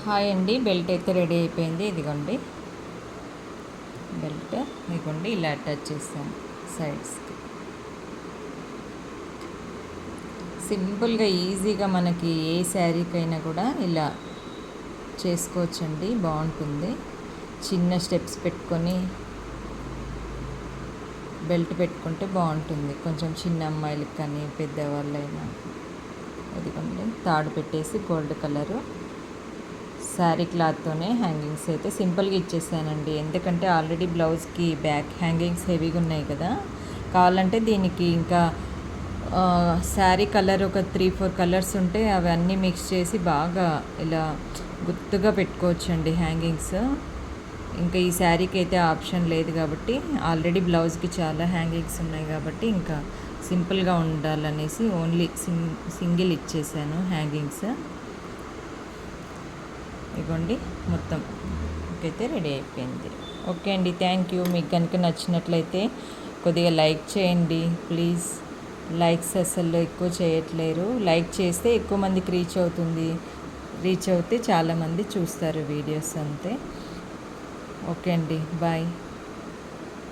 Hi అండి, belt అయితే ready అయిపోయింది. ఇదిగోండి బెల్ట్, ఇదిగోండి ఇలా అటాచ్ చేస్తాను సైడ్స్కి. సింపుల్గా ఈజీగా మనకి ఏ శారీకైనా కూడా ఇలా చేసుకోవచ్చండి, బాగుంటుంది. చిన్న స్టెప్స్ పెట్టుకొని బెల్ట్ పెట్టుకుంటే బాగుంటుంది, కొంచెం చిన్న అమ్మాయిలకి కానీ పెద్దవాళ్ళైనా. ఇదిగోండి తాడు పెట్టేసి గోల్డ్ కలరు శారీ క్లాత్తోనే హ్యాంగింగ్స్ అయితే సింపుల్గా ఇచ్చేసానండి. ఎందుకంటే ఆల్రెడీ బ్లౌజ్కి బ్యాక్ హ్యాంగింగ్స్ హెవీగా ఉన్నాయి కదా. కావాలంటే దీనికి ఇంకా శారీ కలర్ ఒక 3-4 కలర్స్ ఉంటే అవన్నీ మిక్స్ చేసి బాగా ఇలా గుర్తుగా పెట్టుకోవచ్చండి హ్యాంగింగ్స్. ఇంకా ఈ శారీకి అయితే ఆప్షన్ లేదు కాబట్టి, ఆల్రెడీ బ్లౌజ్కి చాలా హ్యాంగింగ్స్ ఉన్నాయి కాబట్టి ఇంకా సింపుల్గా ఉండాలనేసి ఓన్లీ సింగిల్ ఇచ్చేసాను హ్యాంగింగ్స్. ఇదిగోండి మొత్తం అయితే రెడీ అయిపోయింది. ఓకే అండి, థ్యాంక్ యూ. మీకు కనుక నచ్చినట్లయితే కొద్దిగా లైక్ చేయండి ప్లీజ్. లైక్స్ అసలు ఎక్కువ చేయట్లేరు. లైక్ చేస్తే ఎక్కువ మందికి రీచ్ అవుతే చాలామంది చూస్తారు వీడియోస్ అంతే. ఓకే అండి, బాయ్.